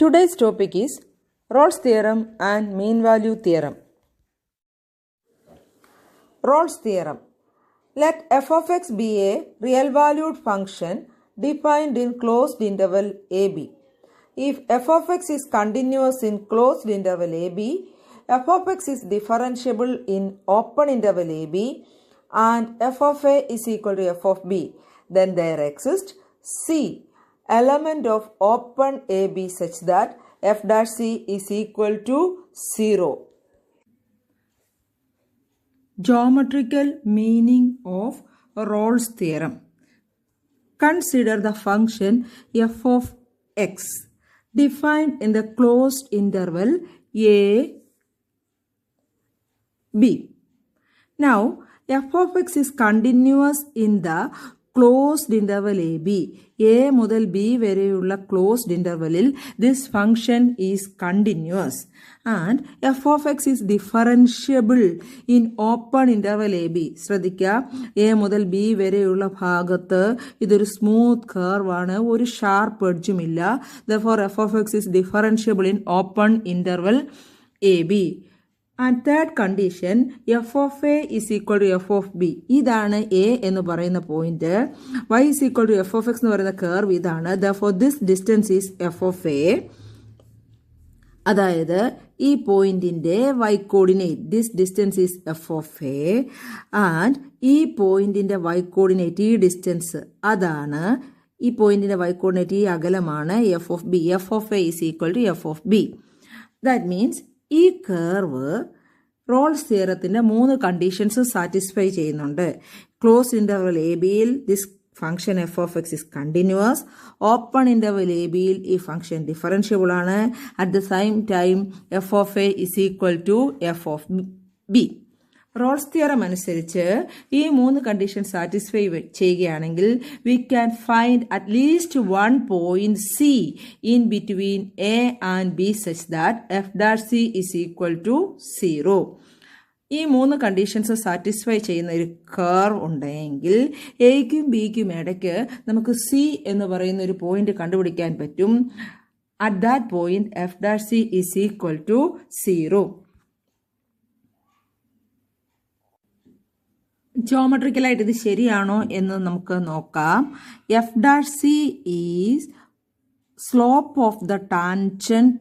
Today's topic is Rolle's theorem and mean value theorem. Rolle's theorem. Let f of x be a real valued function defined in closed interval ab. If f of x is continuous in closed interval ab, f of x is differentiable in open interval ab, and f of a is equal to f of b, then there exists c element of open AB such that f dash c is equal to 0. Geometrical meaning of Rolle's theorem. Consider the function f of x defined in the closed interval a b. Now f of x is continuous in the closed interval AB. A മുതൽ B വരെയുള്ള closed intervalൽ this function is continuous and f of x is differentiable in open interval AB. ശ്രദ്ധിക്കുക, A മുതൽ B വരെയുള്ള ഭാഗത്ത് ഇതൊരു smooth curve ആണ്, ഒരു sharp എഡ്ജും ഇല്ല. Therefore f of x is differentiable in open interval AB. And third condition, f of a is equal to f of b. ഇതാണ് a എന്ന് പറയുന്ന point. y is equal to f of x എന്ന് പറയുന്ന curve ഇതാണ്. Therefore this distance is f of a. അതായത് ഈ പോയിന്റിന്റെ y coordinate, this distance is f of a, and ഈ പോയിന്റിന്റെ y കോർഡിനേറ്റ്, ഈ ഡിസ്റ്റൻസ് അതാണ്, ഈ പോയിന്റിന്റെ y കോർഡിനേറ്റ് ഈ അകലമാണ് f of b. f of a is equal to f of b. That means ഈ കർവ് റോൾസ് തിയറത്തിന്റെ 3 കണ്ടീഷൻസ് സാറ്റിസ്ഫൈ ചെയ്യുന്നുണ്ട്. ക്ലോസ് ഇന്റർവൽ എ ബിയിൽ this function F of X is continuous. Open interval a ബിയിൽ ഈ function differentiable ആണ്. At the same time f of a is equal to f of b. Rolle's theorem അനുസരിച്ച് ഈ 3 condition satisfy ചെയ്യുകയാണെങ്കിൽ we can find at least 1 point c in between a and b such that f dash c is equal to 0. ഈ 3 conditions satisfy ചെയ്യുന്ന ഒരു curve ഉണ്ടെങ്കിൽ എയ്ക്കും ബിക്കും ഇടയ്ക്ക് നമുക്ക് സി എന്ന് പറയുന്ന ഒരു പോയിന്റ് കണ്ടുപിടിക്കാൻ പറ്റും. At that point f dash c is equal to 0. ജോമെട്രിക്കലായിട്ട് ഇത് ശരിയാണോ എന്ന് നമുക്ക് നോക്കാം. F dash c is slope of the tangent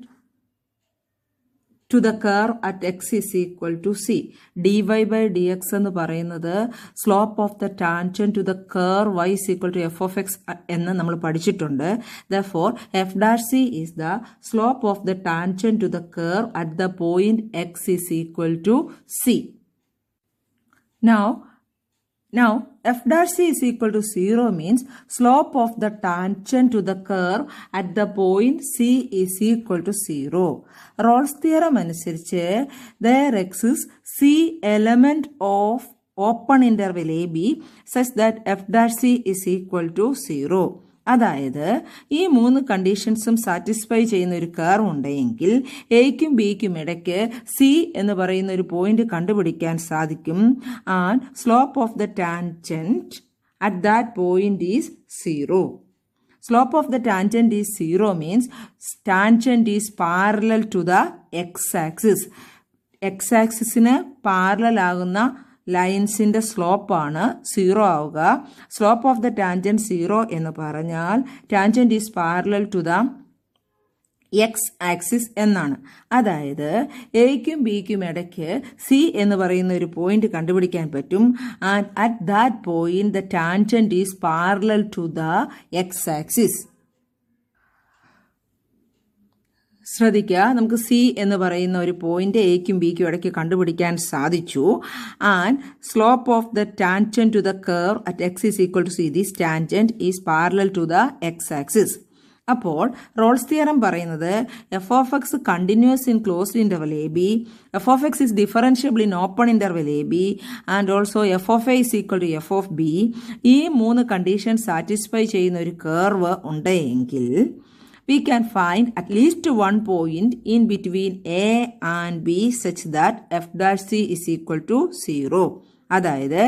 to the curve at x is equal to c. D y by d x എന്ന് പറയുന്നത് slope of the tangent to the curve y is equal to f of x എന്ന് നമ്മൾ പഠിച്ചിട്ടുണ്ട്. Therefore f dash c is the slope of the tangent to the curve at the point x is equal to c. Now f dash c is equal to 0 means slope of the tangent to the curve at the point c is equal to 0. Rolle's theorem അനുസരിച്ച് there exists c element of open interval ab such that f dash c is equal to 0. അതായത് ഈ 3 കണ്ടീഷൻസും satisfy ചെയ്യുന്ന ഒരു curve ഉണ്ടെങ്കിൽ എയ്ക്കും ബിക്കും ഇടയ്ക്ക് c എന്ന് പറയുന്ന ഒരു പോയിന്റ് കണ്ടുപിടിക്കാൻ സാധിക്കും. And slope of the tangent at that point is 0. Slope of the tangent is 0 means tangent is parallel to the x-axis. x-axisന് പാരലൽ ആകുന്ന ലൈൻസിന്റെ സ്ലോപ്പാണ് 0 ആവുക. സ്ലോപ്പ് ഓഫ് ദ ടാൻജന്റ് 0 എന്ന് പറഞ്ഞാൽ tangent is parallel to the x axis എന്നാണ്. അതായത് എയ്ക്കും ബിക്കും ഇടയ്ക്ക് സി എന്ന് പറയുന്ന ഒരു പോയിന്റ് കണ്ടുപിടിക്കാൻ പറ്റും. And at that point the tangent is parallel to the x axis. ശ്രദ്ധിക്കുക, നമുക്ക് സി എന്ന് പറയുന്ന ഒരു പോയിന്റ് എയ്ക്കും ബിക്കും ഇടയ്ക്ക് കണ്ടുപിടിക്കാൻ സാധിച്ചു. And slope of the tangent to the curve at x is equal to c. This tangent is parallel to the x axis. അപ്പോൾ റോൾസ് തിയറം പറയുന്നത് f of x continuous in closed interval a B, F of X is differentiable in open interval a b, and also f of a is equal to f of b. ഈ 3 condition satisfy ചെയ്യുന്ന ഒരു curve ഉണ്ടെങ്കിൽ we can find at least 1 point in between A and B such that f dash c is equal to 0. അതായത്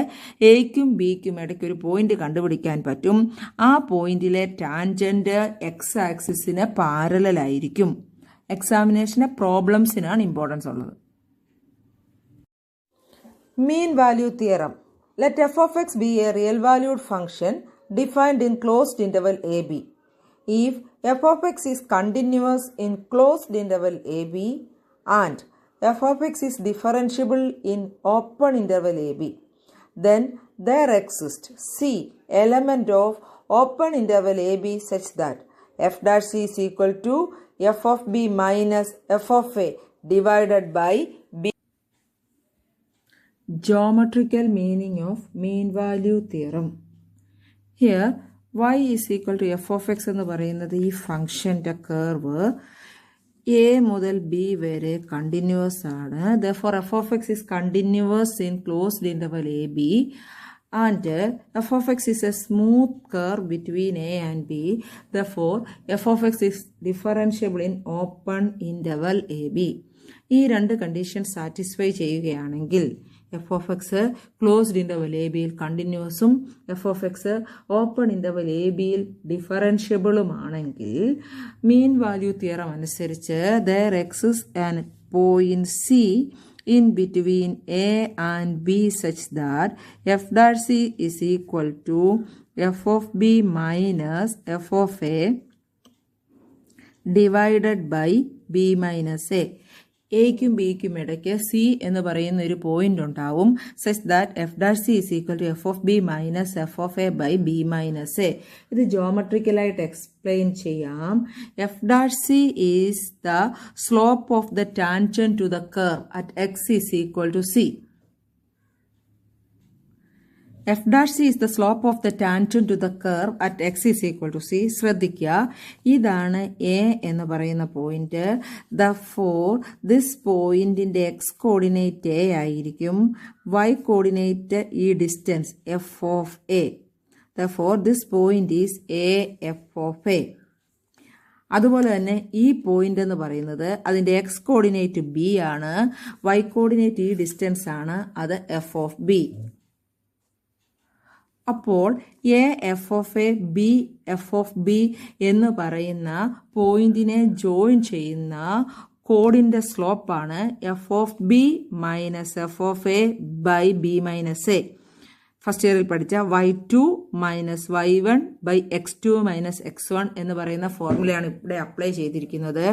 എയ്ക്കും ബിക്കും ഇടയ്ക്ക് ഒരു point കണ്ടുപിടിക്കാൻ പറ്റും. ആ പോയിന്റിലെ ടാൻജന്റ് എക്സ് ആക്സിസിന് പാരലലായിരിക്കും. എക്സാമിനേഷന് പ്രോബ്ലംസിനാണ് ഇമ്പോർട്ടൻസ് ഉള്ളത്. മീൻ value theorem. Let F of X B A real valued function defined in closed interval a B. If f of x is continuous in closed interval ab and f of x is differentiable in open interval ab, then there exists c element of open interval ab such that f dash c is equal to f of b minus f of a divided by b. Geometrical meaning of mean value theorem. Here y is equal to f of x എന്ന് പറയുന്നത് ഈ ഫംഗ്ഷൻ്റെ curve A മുതൽ B വരെ continuous ആണ്. therefore f of x is continuous in closed interval a b and f of x is a smooth curve between a and b. therefore f of x is differentiable in open interval a b. ഈ രണ്ട് condition satisfy ചെയ്യുകയാണെങ്കിൽ F of X closed interval A ബിയിൽ കണ്ടിന്യൂസും F of X open interval A ബിയിൽ ഡിഫറൻഷ്യബിളുമാണെങ്കിൽ mean value theorem അനുസരിച്ച് there exists and point C in between a and b such that f dash c is equal to f of b minus f of a divided by b minus a. എയ്ക്കും ബിക്കും ഇടയ്ക്ക് c എന്ന് പറയുന്ന ഒരു point ഉണ്ടാവും such that f dash c is equal to f of B minus F of A by B minus a. ഇത് ജോമെട്രിക്കലായിട്ട് explain ചെയ്യാം. F dash c is the slope of the tangent to the curve at x is equal to c. f dash c is the slope of the tangent to the curve at x is equal to c. ശ്രദ്ധിക്കുക, ഇതാണ് A എന്ന് പറയുന്ന point. therefore this പോയിന്റിന്റെ X coordinate A ആയിരിക്കും, y coordinate ഈ distance f of a. therefore this point is a f of a. അതുപോലെ തന്നെ ഈ പോയിന്റ് എന്ന് പറയുന്നത് അതിന്റെ എക്സ് കോർഡിനേറ്റ് ബി ആണ്, y കോർഡിനേറ്റ് ഈ ഡിസ്റ്റൻസ് ആണ്, അത് f of b. അപ്പോൾ A F of A B F of B എന്ന് പറയുന്ന പോയിന്റിനെ ജോയിൻ ചെയ്യുന്ന കോഡിന്റെ സ്ലോപ്പാണ് F of B minus F of A by B minus A. First ഇയറിൽ പഠിച്ച y2 minus y1 by x2 minus x1 എന്ന് പറയുന്ന ഫോർമുലയാണ് ഇവിടെ അപ്ലൈ ചെയ്തിരിക്കുന്നത്.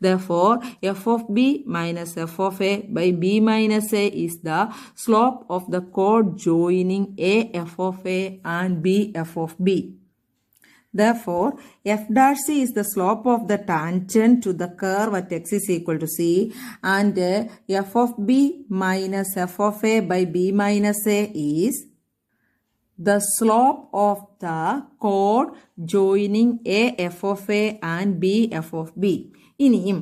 therefore f of b minus f of a by b minus a is the slope of the chord joining a f of a and b f of b. therefore f dash c is the slope of the tangent to the curve at x is equal to c and f of b minus f of a by b minus a is the slope of the chord joining a f of a and b f of b. ഇനിയും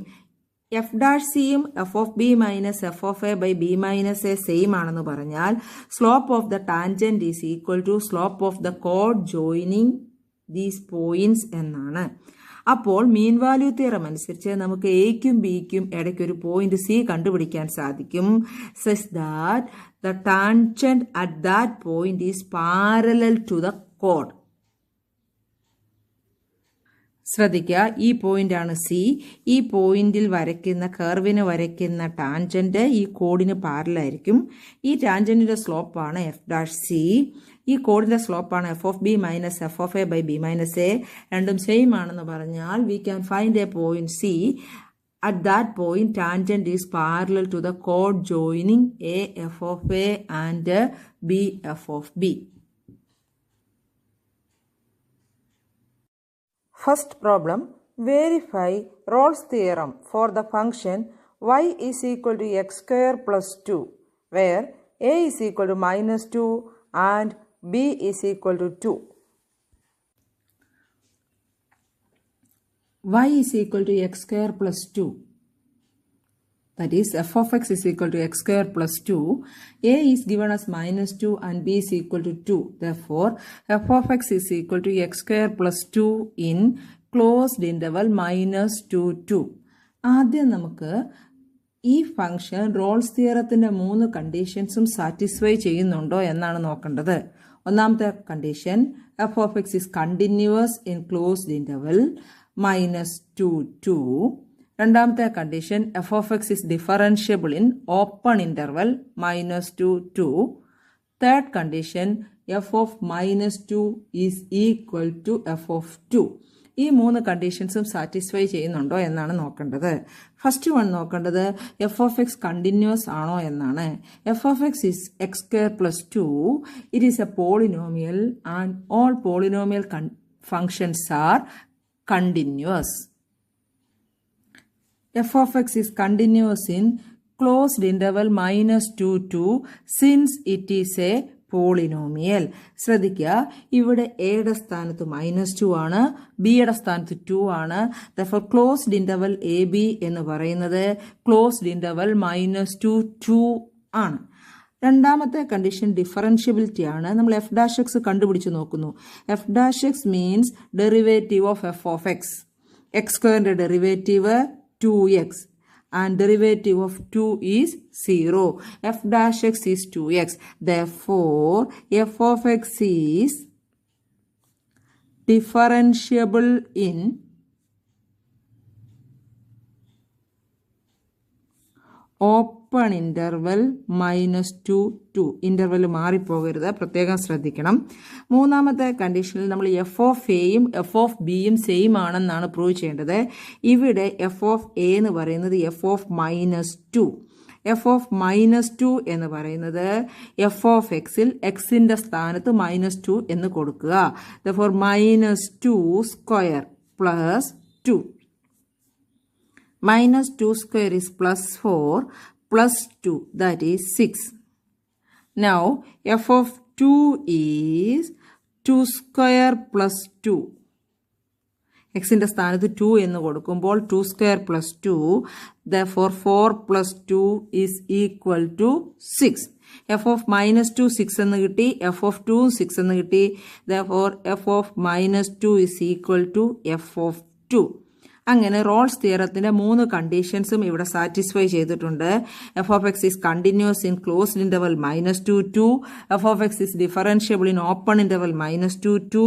f dash സിയും f of B minus F of A by B minus a same ആണെന്ന് പറഞ്ഞാൽ slope of the tangent is equal to slope of the കോഡ് joining these points എന്നാണ്. അപ്പോൾ മീൻ value theorem അനുസരിച്ച് നമുക്ക് എയ്ക്കും ബിക്കും ഇടയ്ക്ക് ഒരു പോയിന്റ് സി കണ്ടുപിടിക്കാൻ സാധിക്കും such that the tangent at that point is parallel to the chord. ശ്രദ്ധിക്കുക, ഈ പോയിന്റ് ആണ് സി. ഈ പോയിന്റിൽ വരയ്ക്കുന്ന കർവിന് വരയ്ക്കുന്ന ടാൻജന്റ് ഈ കോഡിന് പാരലായിരിക്കും. ഈ ടാൻജന്റിന്റെ സ്ലോപ്പാണ് എഫ് ഡാഷ് സി. ഈ കോഡിന്റെ സ്ലോപ്പാണ് F of B minus F of A by B minus A. രണ്ടും സെയിം ആണെന്ന് പറഞ്ഞാൽ we can find a point C. At that point, tangent is parallel to the chord joining a f of a and b f of b. First problem, verify Rolle's theorem for the function y is equal to x square plus 2, where a is equal to minus 2 and b is equal to 2. Y is equal to x square plus 2. That is f of x is equal to x square plus 2. A is given as minus 2 and b is equal to 2. Therefore, f of x is equal to x square plus 2 in closed interval minus 2, 2. ആദ്യം നമുക്ക് ഈ function Rolle's തിയറത്തിന്റെ 3 കണ്ടീഷൻസും satisfy ചെയ്യുന്നുണ്ടോ എന്നാണ് നോക്കേണ്ടത്. ഒന്നാമത്തെ condition f of X is continuous in closed interval -2 2. രണ്ടാമത്തെ condition f of X is differentiable in open interval -2 2. Third condition f of -2 is equal to f of 2. ഈ 3 കണ്ടീഷൻസും സാറ്റിസ്ഫൈ ചെയ്യുന്നുണ്ടോ എന്നാണ് നോക്കേണ്ടത്. ഫസ്റ്റ് വൺ നോക്കേണ്ടത് എഫ് ഓഫ് എക്സ് കണ്ടിന്യൂസ് ആണോ എന്നാണ്. F of X is x square plus 2. It is A polynomial and all polynomial functions are continuous. F of x is continuous in closed interval -2 to since it is a polynomial. ശ്രദ്ധിക്കുക, ഇവിടെ എയുടെ സ്ഥാനത്ത് -2 ആണ്, ബിയുടെ സ്ഥാനത്ത് 2 ആണ്. Therefore closed interval a B എന്ന് പറയുന്നത് ക്ലോസ്ഡ് ഇന്റർവൽ -2 2 ആണ്. രണ്ടാമത്തെ കണ്ടീഷൻ ഡിഫറൻഷ്യബിലിറ്റി ആണ്. നമ്മൾ എഫ് ഡാഷ് എക്സ് കണ്ടുപിടിച്ച് നോക്കുന്നു. F dash X means derivative of F of X. X സ്ക്വയറിന്റെ derivative 2x and derivative of 2 is 0. F dash x is 2x. Therefore, f of x is differentiable in open interval -2 2. Interval മാറിപ്പോകരുത്, പ്രത്യേകം ശ്രദ്ധിക്കണം. മൂന്നാമത്തെ കണ്ടീഷനിൽ നമ്മൾ F of എയും F of ബിയും same ആണെന്നാണ് പ്രൂവ് ചെയ്യേണ്ടത്. ഇവിടെ എഫ് ഓഫ് എ എന്ന് പറയുന്നത് എഫ് ഓഫ് -2. എഫ് ഓഫ് -2 എന്ന് പറയുന്നത് എഫ് ഓഫ് എക്സിൽ എക്സിന്റെ സ്ഥാനത്ത് -2 എന്ന് കൊടുക്കുക. Therefore -2 square plus 2. -2 square is +4 plus 2, that is 6. Now f of 2 is 2 square plus 2. x ന്റെ സ്ഥാനത്ത് 2 എന്ന് കൊടുക്കുമ്പോൾ 2 square plus 2. Therefore 4 plus 2 is equal to 6. f of -2 6 എന്ന് കിട്ടി, f of 2 6 എന്ന് കിട്ടി. Therefore f of -2 is equal to f of 2. അങ്ങനെ Rolls തിയറത്തിന്റെ 3 കണ്ടീഷൻസും ഇവിടെ സാറ്റിസ്ഫൈ ചെയ്തിട്ടുണ്ട്. F of x is continuous in closed interval -2 2. F of x is differentiable in open interval -2 2.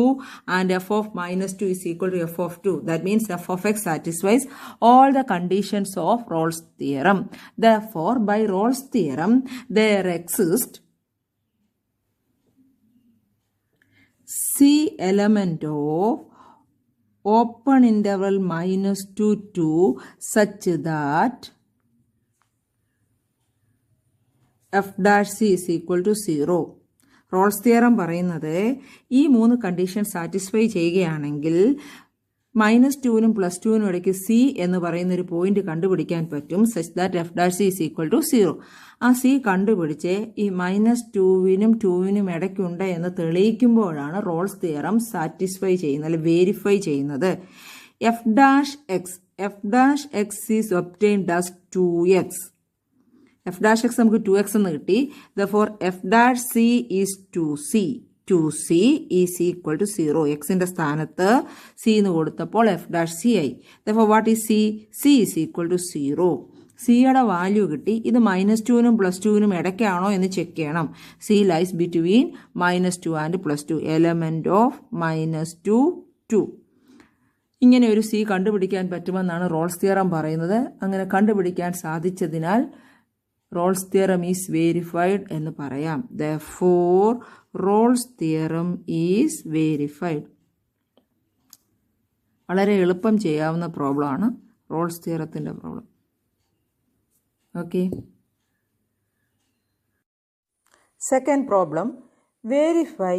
And F of -2 is equal to f of 2. That means f of x satisfies all the conditions of Rolle's theorem. Therefore, by Rolle's theorem, there exists C element of open interval -2 2 such that f dash c is equal to 0. Rolls theorem പറയുന്നത് ഈ 3 condition satisfy ചെയ്യുകയാണെങ്കിൽ -2നും +2നും ഇടയ്ക്ക് c എന്ന് പറയുന്ന ഒരു point കണ്ടുപിടിക്കാൻ പറ്റും. Such that f dash c is equal to 0. ആ സി കണ്ടുപിടിച്ച് ഈ -2നും 2നും ഇടയ്ക്കുണ്ട് എന്ന് തെളിയിക്കുമ്പോഴാണ് റോൾസ് തിയറം സാറ്റിസ്ഫൈ ചെയ്യുന്നത്, അല്ലെങ്കിൽ വേരിഫൈ ചെയ്യുന്നത്. F dash X is obtained as 2x. F dash X നമുക്ക് 2x എന്ന് കിട്ടി. Therefore f dash c is 2c is equal to 0. എക്സിന്റെ സ്ഥാനത്ത് സി എന്ന് കൊടുത്തപ്പോൾ എഫ് ഡാഷ് സി ആയി. Therefore what is c? c is equal to 0. സിയുടെ value കിട്ടി. ഇത് -2നും +2നും ഇടയ്ക്കാണോ എന്ന് ചെക്ക് ചെയ്യണം. C lies between -2 and +2. Element of -2 2. ഇങ്ങനെ ഒരു സി കണ്ടുപിടിക്കാൻ പറ്റുമെന്നാണ് റോൾസ് തിയറം പറയുന്നത്. അങ്ങനെ കണ്ടുപിടിക്കാൻ സാധിച്ചതിനാൽ റോൾസ് തിയറം ഈസ് വേരിഫൈഡ് എന്ന് പറയാം. Therefore Rolle's theorem is verified. വളരെ എളുപ്പം ചെയ്യാവുന്ന പ്രോബ്ലമാണ് റോൾസ് തിയറത്തിന്റെ problem. Okay. Second problem, verify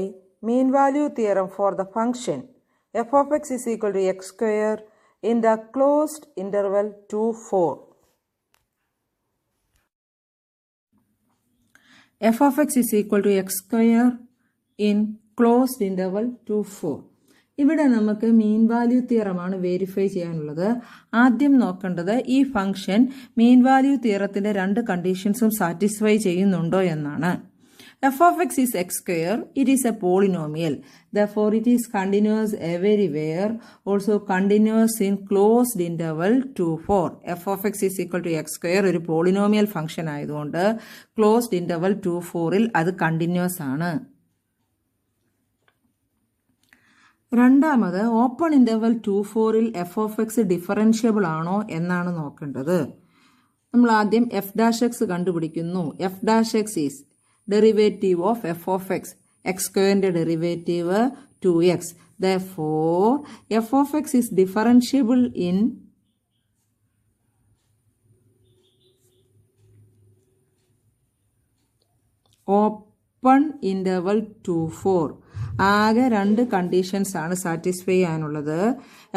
mean value theorem for the function F of X is equal to X square in the closed interval 2 4. f of x is equal to x square in closed interval 2 4. ഇവിടെ നമുക്ക് mean value തിയറമാണ് verify ചെയ്യാനുള്ളത്. ആദ്യം നോക്കേണ്ടത് ഈ function mean value തിയറത്തിന്റെ 2 കണ്ടീഷൻസും satisfy ചെയ്യുന്നുണ്ടോ എന്നാണ്. f of x is x square. It is a polynomial. Therefore, it is continuous everywhere. Also continuous in closed interval 2, 4. f of x is equal to x square ഒരു polynomial function ആയതുകൊണ്ട് closed interval 2, 4ൽ അത് continuous ആണ്. രണ്ടാമത് open interval 2, 4ൽ F of X differentiable ആണോ എന്നാണ് നോക്കേണ്ടത്. നമ്മൾ ആദ്യം എഫ് ഡാഷ് എക്സ് കണ്ടുപിടിക്കുന്നു. F dash X is derivative of F of X, X സ്ക്വയറിന്റെ derivative 2x. Therefore, f of x is differentiable in open interval 2, 4. ആകെ രണ്ട് കണ്ടീഷൻസ് ആണ് സാറ്റിസ്ഫൈ ചെയ്യാനുള്ളത്.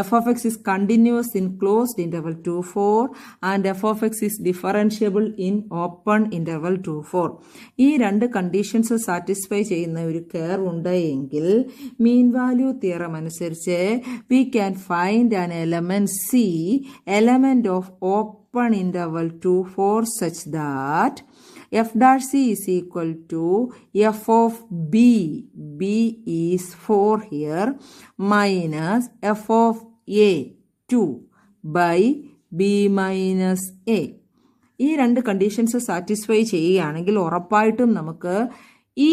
F of X is continuous in closed interval 2, 4 and F of X is differentiable in open interval 2, 4. ഈ രണ്ട് conditions satisfy ചെയ്യുന്ന ഒരു curve ഉണ്ട് എങ്കിൽ മീൻ വാല്യൂ തിയറം അനുസരിച്ച് V can find an element C, element of open interval 2, 4 such that f dash c is equal to f of b, b is 4 here, minus f of a 2 by b minus a. ഈ രണ്ട് conditions satisfy ചെയ്യുകയാണെങ്കിൽ ഉറപ്പായിട്ടും നമുക്ക് ഈ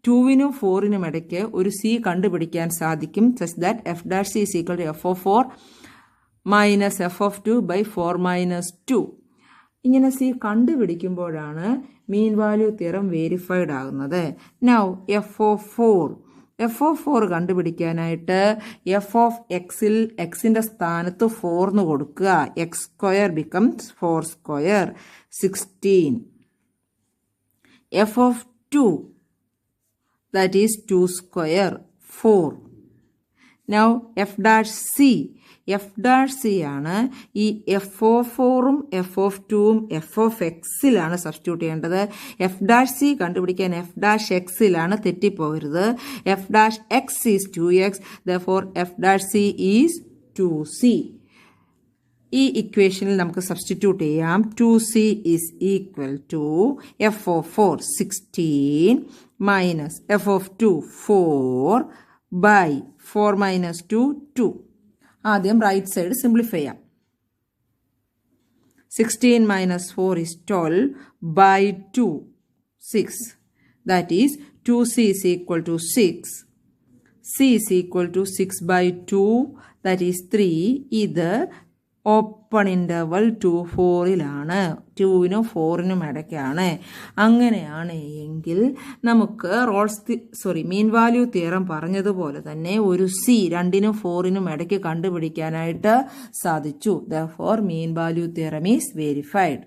2നും 4നും ഇടയ്ക്ക് ഒരു C കണ്ടുപിടിക്കാൻ സാധിക്കും. Such that f dash C is equal to f of 4 minus f of 2 by 4 minus 2. ഇങ്ങനെ സി കണ്ടുപിടിക്കുമ്പോഴാണ് മീൻ വാല്യൂ തിയറം വെരിഫൈഡ് ആകുന്നത്. നൗ എഫ് ഓഫ് 4 കണ്ടുപിടിക്കാനായിട്ട് എഫ് ഓഫ് എക്സിൽ എക്സിന്റെ സ്ഥാനത്ത് 4 എന്ന് കൊടുക്കുക. X square becomes 4 square 16. F of 2 that is 2 square 4. Now f dash c ആണ് ഈ എഫ് ഓഫ് 4ഉം എഫ് ഓഫ് 2ഉം എഫ് ഓഫ് എക്സിലാണ് സബ്സ്റ്റിറ്റ്യൂട്ട് ചെയ്യേണ്ടത്. എഫ് ഡാഷ് സി കണ്ടുപിടിക്കാൻ എഫ് ഡാഷ് എക്സിലാണ്, തെറ്റിപ്പോകരുത്. F dash X is 2x, therefore f dash c is 2c. ഈ ഇക്വേഷനിൽ നമുക്ക് സബ്സ്റ്റിറ്റ്യൂട്ട് ചെയ്യാം. 2c is equal to f of 4 16 minus F of 2 4 by 4 minus 2 2. ആദ്യം റൈറ്റ് സൈഡ് സിംപ്ലിഫൈ ചെയ്യാം. 16 minus 4 is 12 by 2 6. That is 2c is equal to 6. c is equal to 6 by 2, that is 3. ഇത് open interval 2, 4ലാണ്, 2നും 4നും ഇടയ്ക്കാണ്. അങ്ങനെയാണ് എങ്കിൽ നമുക്ക് മീൻ value theorem പറഞ്ഞതുപോലെ തന്നെ ഒരു സി 2നും 4നും ഇടയ്ക്ക് കണ്ടുപിടിക്കാനായിട്ട് സാധിച്ചു. Therefore, mean value theorem is verified.